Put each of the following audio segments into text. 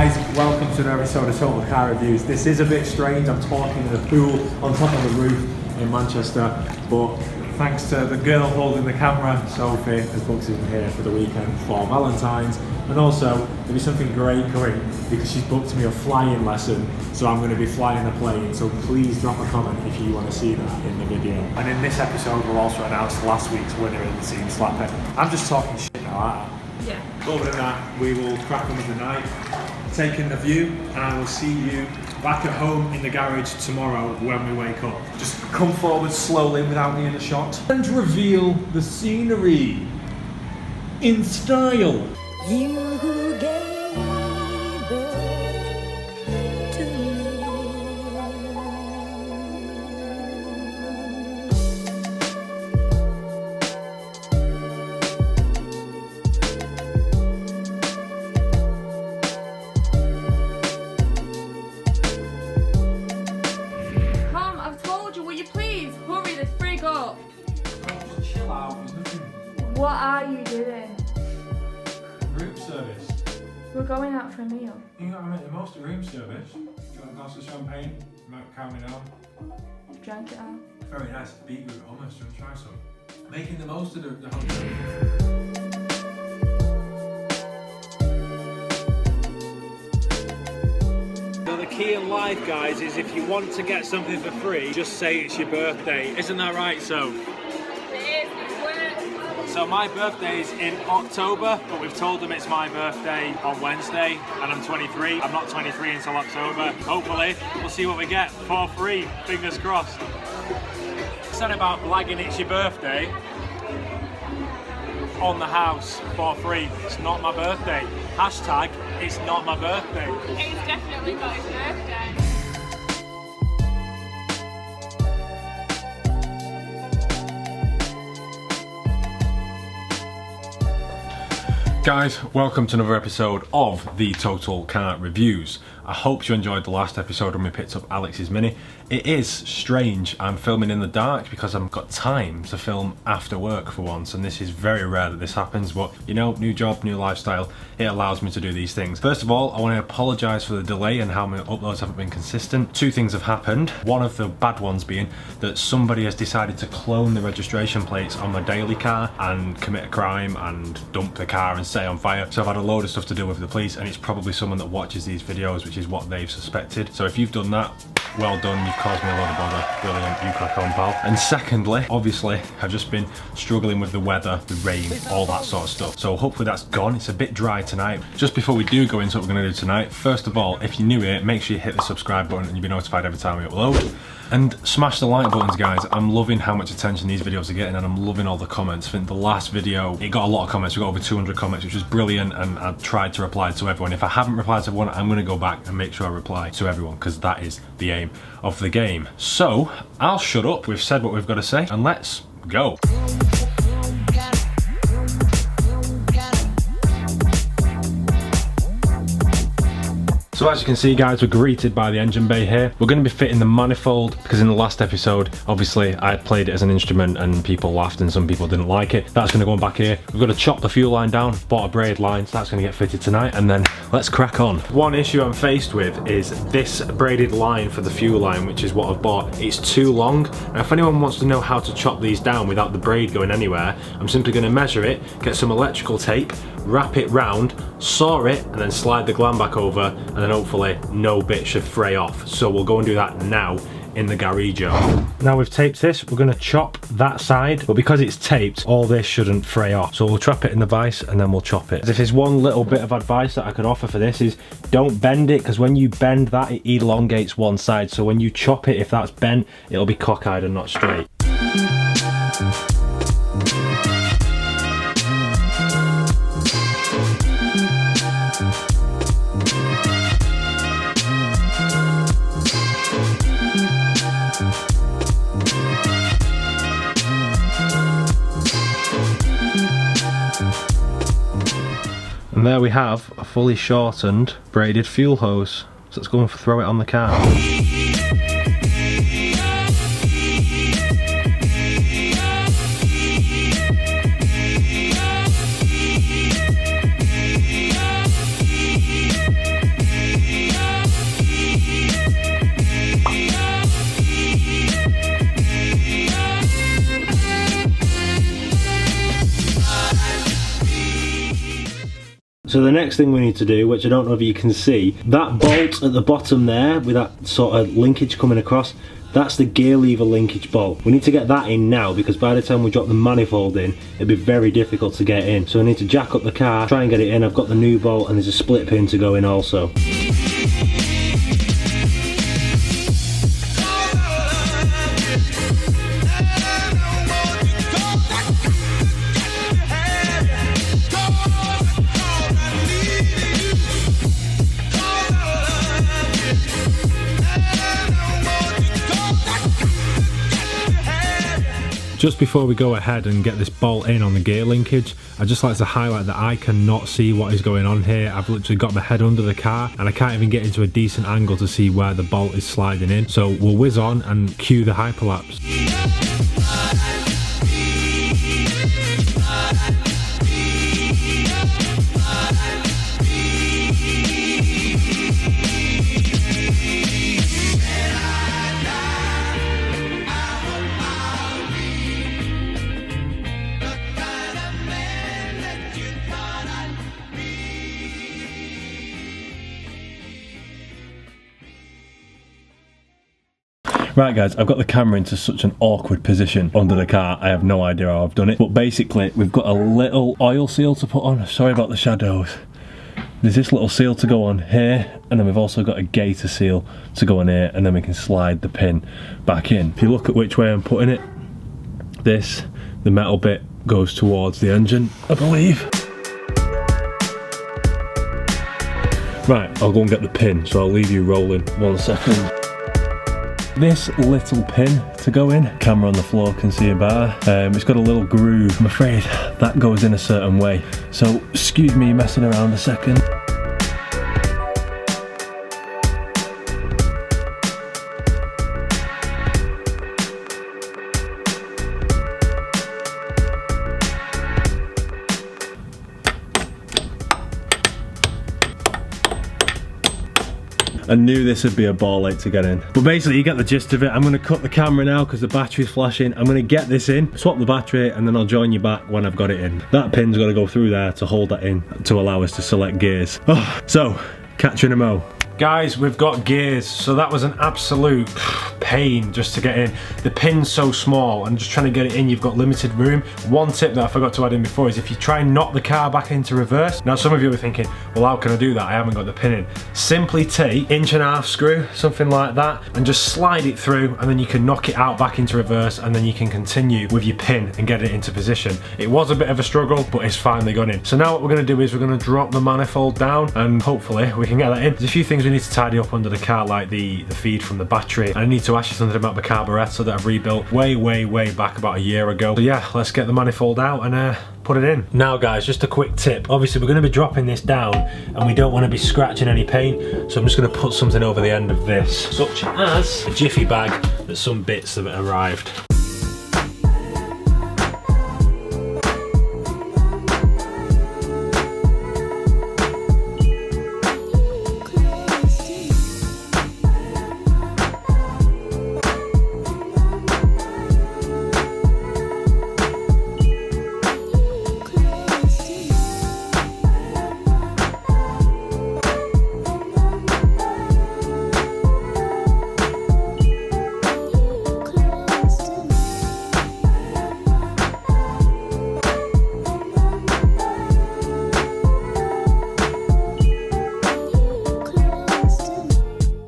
Guys, welcome to another episode of Total Car Reviews. This is a bit strange, I'm talking in a pool on top of the roof in Manchester, but thanks to the girl holding the camera, Sophie, has booked in here for the weekend for Valentine's, and also there'll be something great coming because she's booked me a flying lesson, so I'm going to be flying a plane, so please drop a comment if you want to see that in the video. And in this episode we'll also announce last week's winner in the Team Slap It. I'm just talking shit now, aren't I? Yeah. Other than that, we will crack on with the night, take in the view, and I will see you back at home in the garage tomorrow when we wake up. Just come forward slowly without me in the shot and reveal the scenery in style. You who gave birth to me. Mom, I've told you, will you please hurry the frig up? Oh, chill out, there's nothing. What are you doing? Room service. We're going out for a meal. You gotta make the most of room service. Do you want a glass of champagne? Might calm me down. Drank it out. Very nice beetroot hummus. Do you want to try some? Making the most of the hotel. So the key in life, guys, is if you want to get something for free, just say it's your birthday. Isn't that right, Soph? So my birthday's in October, but we've told them it's my birthday on Wednesday, and I'm 23. I'm not 23 until October. Hopefully, we'll see what we get for free. Fingers crossed. It's not about blagging it's your birthday on the house for free. It's not my birthday. Hashtag, it's not my birthday. He's definitely got his birthday. Guys, welcome to another episode of the Total Car Reviews. I hope you enjoyed the last episode when we picked up Alex's Mini. It is strange, I'm filming in the dark because I've got time to film after work for once, and this is very rare that this happens, but you know, new job, new lifestyle, it allows me to do these things. First of all, I want to apologise for the delay and how my uploads haven't been consistent. Two things have happened. One of the bad ones being that somebody has decided to clone the registration plates on my daily car and commit a crime and dump the car and set it on fire. So I've had a load of stuff to do with the police, and it's probably someone that watches these videos, which is what they've suspected. So if you've done that, well done, you've caused me a load of bother. Brilliant, you crack on, pal. And secondly, obviously, I've just been struggling with the weather, the rain, all that sort of stuff. So hopefully that's gone. It's a bit dry tonight. Just before we do go into what we're going to do tonight, first of all, if you're new here, make sure you hit the subscribe button and you'll be notified every time we upload. And smash the like buttons, guys. I'm loving how much attention these videos are getting, and I'm loving all the comments. I think the last video, it got a lot of comments. We got over 200 comments, which was brilliant, and I tried to reply to everyone. If I haven't replied to everyone, I'm going to go back and make sure I reply to everyone, because that is the aim of the game. So, I'll shut up. We've said what we've got to say, and let's go. So as you can see, guys, we're greeted by the engine bay here. We're going to be fitting the manifold because in the last episode, obviously, I had played it as an instrument and people laughed and some people didn't like it. That's going to go on back here. We've got to chop the fuel line down, bought a braid line, so that's going to get fitted tonight, and then let's crack on. One issue I'm faced with is this braided line for the fuel line, which is what I've bought. It's too long. Now, if anyone wants to know how to chop these down without the braid going anywhere, I'm simply going to measure it, get some electrical tape, wrap it round, saw it, and then slide the gland back over, and then hopefully no bit should fray off. So we'll go and do that now in the garage. Now we've taped this, we're going to chop that side, but because it's taped, all this shouldn't fray off. So we'll trap it in the vise and then we'll chop it. If there's one little bit of advice that I could offer for this is don't bend it, because when you bend that, it elongates one side. So when you chop it, if that's bent, it'll be cockeyed and not straight. And there we have a fully shortened braided fuel hose. So let's go and throw it on the car. So the next thing we need to do, which I don't know if you can see, that bolt at the bottom there with that sort of linkage coming across, that's the gear lever linkage bolt. We need to get that in now because by the time we drop the manifold in, it'd be very difficult to get in. So I need to jack up the car, try and get it in. I've got the new bolt and there's a split pin to go in also. Just before we go ahead and get this bolt in on the gear linkage, I'd just like to highlight that I cannot see what is going on here. I've literally got my head under the car and I can't even get into a decent angle to see where the bolt is sliding in. So we'll whiz on and cue the hyperlapse. Right guys, I've got the camera into such an awkward position under the car, I have no idea how I've done it. But basically, we've got a little oil seal to put on. Sorry about the shadows. There's this little seal to go on here, and then we've also got a gator seal to go on here, and then we can slide the pin back in. If you look at which way I'm putting it, the metal bit goes towards the engine, I believe. Right, I'll go and get the pin, so I'll leave you rolling 1 second. This little pin to go in, camera on the floor can see it better. It's got a little groove. I'm afraid that goes in a certain way. So excuse me messing around a second. I knew this would be a ball ache to get in. But basically you get the gist of it. I'm going to cut the camera now because the battery's flashing. I'm going to get this in, swap the battery, and then I'll join you back when I've got it in. That pin's got to go through there to hold that in to allow us to select gears. Oh, so, catch you in a mo. Guys, we've got gears, so that was an absolute pain just to get in. The pin's so small and just trying to get it in, you've got limited room. One tip that I forgot to add in before is if you try and knock the car back into reverse. Now some of you are thinking, well how can I do that? I haven't got the pin in. Simply take 1.5 inch screw, something like that, and just slide it through, and then you can knock it out back into reverse, and then you can continue with your pin and get it into position. It was a bit of a struggle, but it's finally gone in. So now what we're going to do is we're going to drop the manifold down, and hopefully we can get that in. There's a few things we need to tidy up under the car, like the feed from the battery, and I need to ask you something about the carburettor that I've rebuilt way back about a year ago. So yeah, let's get the manifold out and put it in. Now guys, just a quick tip. Obviously we're going to be dropping this down and we don't want to be scratching any paint, so I'm just going to put something over the end of this, such as a jiffy bag that's some bits that have arrived.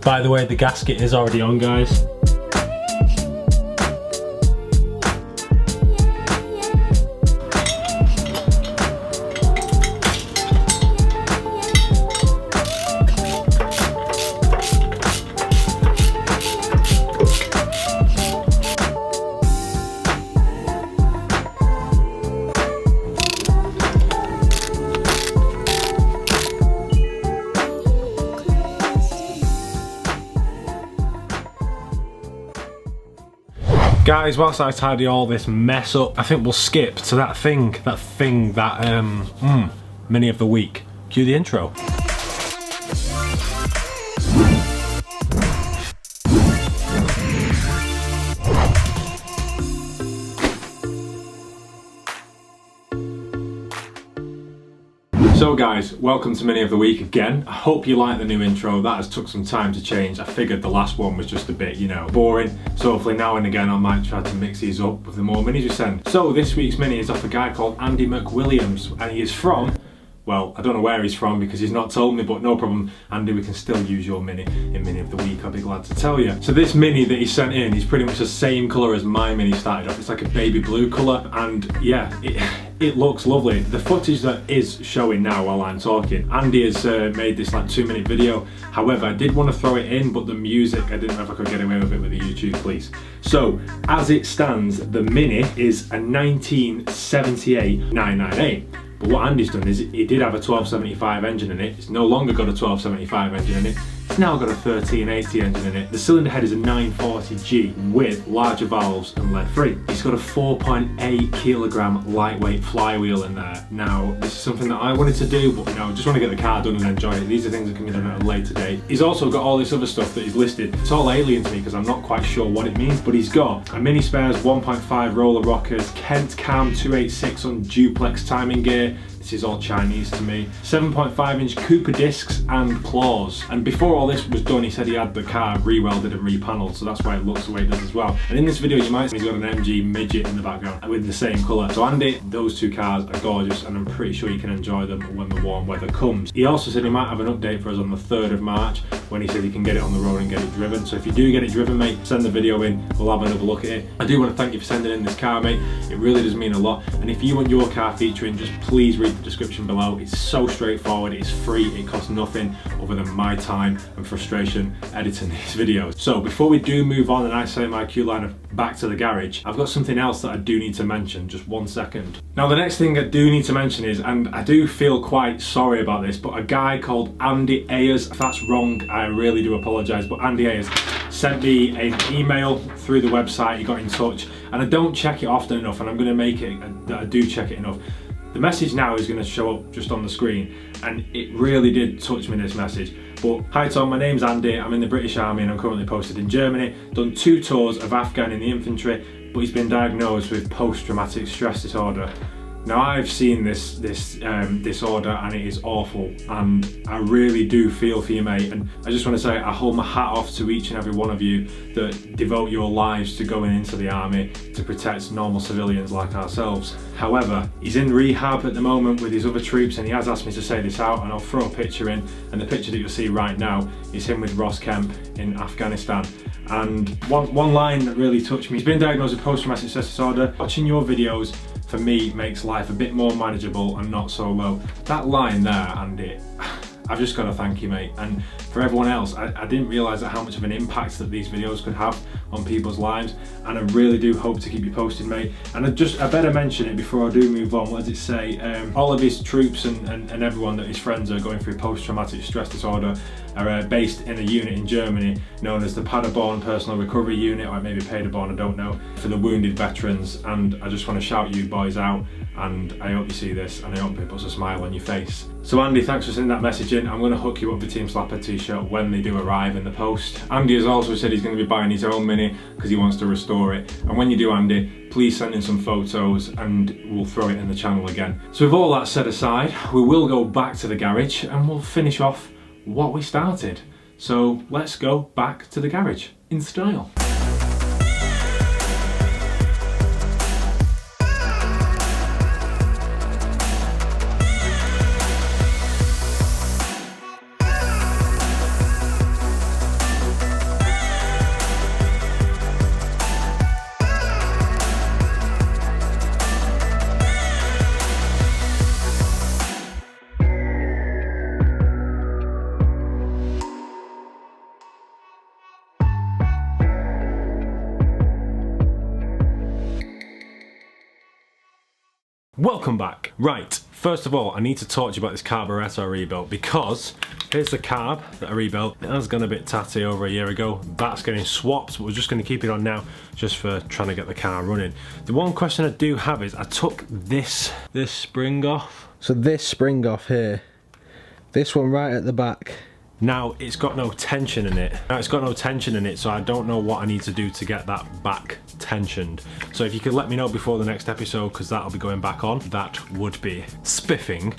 By the way, the gasket is already on, guys. Guys, whilst I tidy all this mess up, I think we'll skip to that thing that mini of the week. Cue the intro. So guys, welcome to Mini of the Week again. I hope you like the new intro. That has took some time to change. I figured the last one was just a bit, you know, boring. So hopefully now and again I might try to mix these up with the more minis you send. So this week's mini is off a guy called Andy McWilliams, and he is from, well, I don't know where he's from because he's not told me, but no problem, Andy, we can still use your mini in Mini of the Week, I'll be glad to tell you. So this mini that he sent in is pretty much the same colour as my mini started off. It's like a baby blue colour, and yeah, it looks lovely. The footage that is showing now while I'm talking, Andy has made this like 2-minute video. However, I did want to throw it in, but the music, I didn't know if I could get away with it with the YouTube police. So, as it stands, the Mini is a 1978 998. But what Andy's done is he did have a 1275 engine in it. It's no longer got a 1275 engine in it. It's now got a 1380 engine in it. The cylinder head is a 940G with larger valves and lead free. It's got a 4.8 kilogram lightweight flywheel in there. Now, this is something that I wanted to do, but you know, just want to get the car done and enjoy it. These are things that can be done at a later date. He's also got all this other stuff that he's listed. It's all alien to me because I'm not quite sure what it means, but he's got a mini spares 1.5 roller rockers, Kent Cam 286 on duplex timing gear. This is all Chinese to me. 7.5-inch Cooper discs and claws. And before all this was done, he said he had the car re-welded and repanelled, so that's why it looks the way it does as well. And in this video, you might see he's got an MG midget in the background with the same colour. So Andy, those two cars are gorgeous, and I'm pretty sure you can enjoy them when the warm weather comes. He also said he might have an update for us on the 3rd of March, when he said he can get it on the road and get it driven. So if you do get it driven, mate, send the video in, we'll have another look at it. I do want to thank you for sending in this car, mate. It really does mean a lot. And if you want your car featuring, just please read the description below. It's so straightforward, it's free, it costs nothing other than my time and frustration editing these videos. So before we do move on and I say my cue line of back to the garage, I've got something else that I do need to mention, just 1 second. Now the next thing I do need to mention is, and I do feel quite sorry about this, but a guy called Andy Ayers, if that's wrong, I really do apologise, but Andy Ayers sent me an email through the website. He got in touch, and I don't check it often enough, and I'm going to make it that I do check it enough. The message now is going to show up just on the screen, and it really did touch me, this message. But hi Tom, my name's Andy, I'm in the British Army and I'm currently posted in Germany. Done 2 tours of Afghan in the infantry, but he's been diagnosed with post-traumatic stress disorder. Now I've seen this disorder and it is awful, and I really do feel for you, mate, and I just want to say I hold my hat off to each and every one of you that devote your lives to going into the army to protect normal civilians like ourselves. However, he's in rehab at the moment with his other troops, and he has asked me to say this out, and I'll throw a picture in, and the picture that you'll see right now is him with Ross Kemp in Afghanistan. And one line that really touched me, he's been diagnosed with post-traumatic stress disorder. Watching your videos for me makes life a bit more manageable and not so low. That line there, Andy, I've just got to thank you, mate. And for everyone else, I didn't realise how much of an impact that these videos could have on people's lives, and I really do hope to keep you posted, mate. And I better mention it before I do move on. What does it say? All of his troops and everyone that his friends are going through post-traumatic stress disorder are based in a unit in Germany known as the Paderborn Personal Recovery Unit, or maybe Paderborn, I don't know, for the wounded veterans. And I just want to shout you boys out, and I hope you see this, and I hope it puts a smile on your face. So Andy, thanks for sending that message in. I'm going to hook you up with Team Slapper t-shirt when they do arrive in the post. Andy has also said he's going to be buying his own Mini because he wants to restore it. And when you do, Andy, please send in some photos and we'll throw it in the channel again. So with all that set aside, we will go back to the garage and we'll finish off what we started. So let's go back to the garage in style. Welcome back. Right, first of all, I need to talk to you about this carburettor I rebuilt, because here's the carb that I rebuilt. It has gone a bit tatty over a year ago. That's getting swapped, but we're just going to keep it on now just for trying to get the car running. The one question I do have is I took this spring off. So this spring off here, this one right at the back. Now it's got no tension in it. So I don't know what I need to do to get that back tensioned. So if you could let me know before the next episode, because that'll be going back on, that would be spiffing.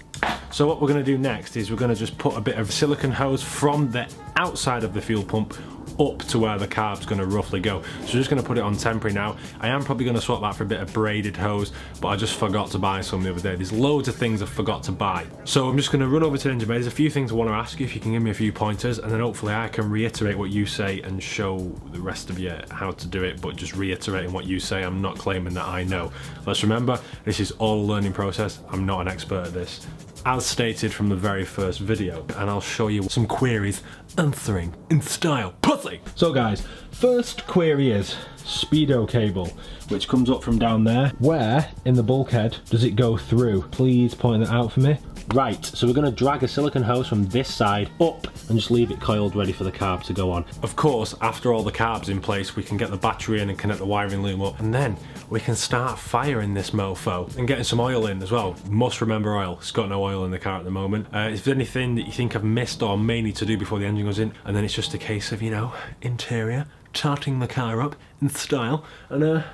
So what we're going to do next is we're going to just put a bit of silicone hose from the outside of the fuel pump up to where the carb's going to roughly go. So we're just going to put it on temporary now. I am probably going to swap that for a bit of braided hose, but I just forgot to buy some the other day. There's loads of things I forgot to buy. So I'm just going to run over to the engine bay. There's a few things I want to ask you, if you can give me a few pointers, and then hopefully I can reiterate what you say and show the rest of you how to do it, but just reiterating what you say. I'm not claiming that I know. Let's remember, this is all a learning process. I'm not an expert at this, as stated from the very first video, and I'll show you some queries answering in style. Pussy! So guys, first query is speedo cable, which comes up from down there. Where in the bulkhead does it go through? Please point that out for me. Right, so we're going to drag a silicone hose from this side up and just leave it coiled ready for the carb to go on. Of course, after all the carb's in place, we can get the battery in and connect the wiring loom up, and then we can start firing this mofo and getting some oil in as well. Must remember oil. It's got no oil in the car at the moment. If there's anything that you think I've missed or may need to do before the engine goes in, and then it's just a case of, you know, interior, tarting the car up in style and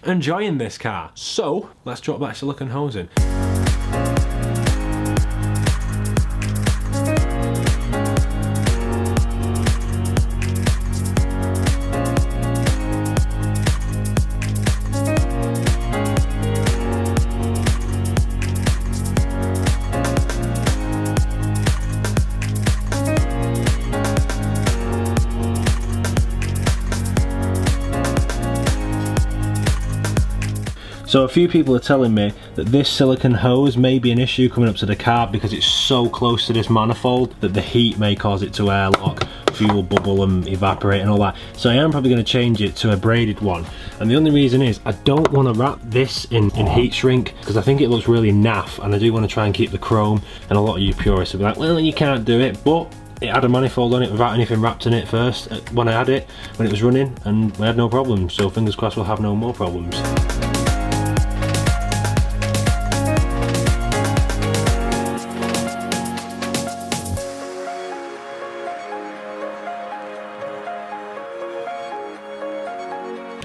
enjoying this car. So let's drop that silicone hose in. So a few people are telling me that this silicone hose may be an issue coming up to the carb because it's so close to this manifold that the heat may cause it to airlock, fuel bubble and evaporate and all that. So I am probably going to change it to a braided one. And the only reason is I don't want to wrap this in heat shrink because I think it looks really naff, and I do want to try and keep the chrome, and a lot of you purists will be like, well, you can't do it, but it had a manifold on it without anything wrapped in it first when I had it, when it was running, and we had no problems. So fingers crossed we'll have no more problems.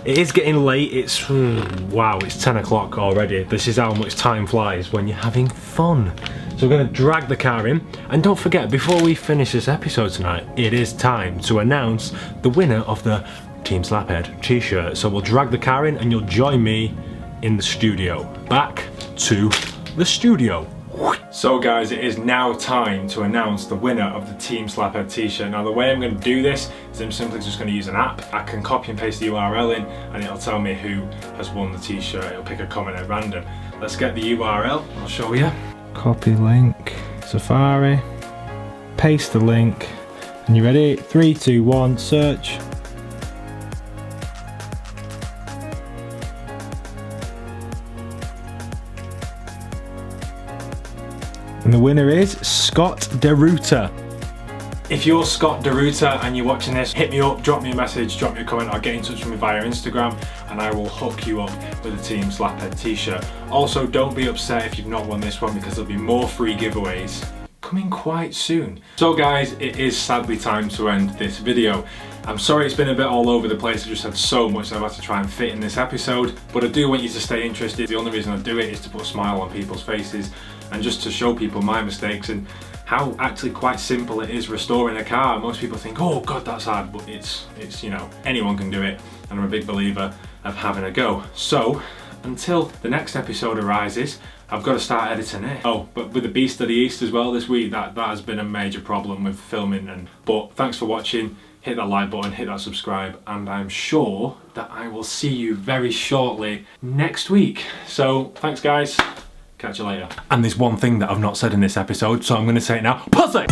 It is getting late, it's, wow, it's 10 o'clock already. This is how much time flies when you're having fun. So we're going to drag the car in, and don't forget, before we finish this episode tonight, it is time to announce the winner of the Team Slaphead t-shirt. So we'll drag the car in and you'll join me in the studio. Back to the studio. So guys, it is now time to announce the winner of the Team Slaphead t-shirt. Now the way I'm going to do this is I'm simply just going to use an app. I can copy and paste the URL in and it'll tell me who has won the t-shirt. It'll pick a comment at random. Let's get the URL, I'll show you. Copy link, Safari, paste the link, and you ready? 3, 2, 1, search. And the winner is Scott DeRuta. If you're Scott DeRuta and you're watching this, hit me up, drop me a message, drop me a comment, or get in touch with me via Instagram and I will hook you up with a Team Slaphead t-shirt. Also, don't be upset if you've not won this one because there'll be more free giveaways coming quite soon. So guys, it is sadly time to end this video. I'm sorry it's been a bit all over the place. I just had so much that I've had to try and fit in this episode, but I do want you to stay interested. The only reason I do it is to put a smile on people's faces and just to show people my mistakes and how actually quite simple it is restoring a car. Most people think, oh God, that's hard, but it's you know, anyone can do it, and I'm a big believer of having a go. So until the next episode arises, I've got to start editing it. Oh, but with the Beast of the East as well this week, that has been a major problem with filming. But thanks for watching. Hit that like button, hit that subscribe, and I'm sure that I will see you very shortly next week. So thanks guys, catch you later. And there's one thing that I've not said in this episode, so I'm going to say it now. Pussy!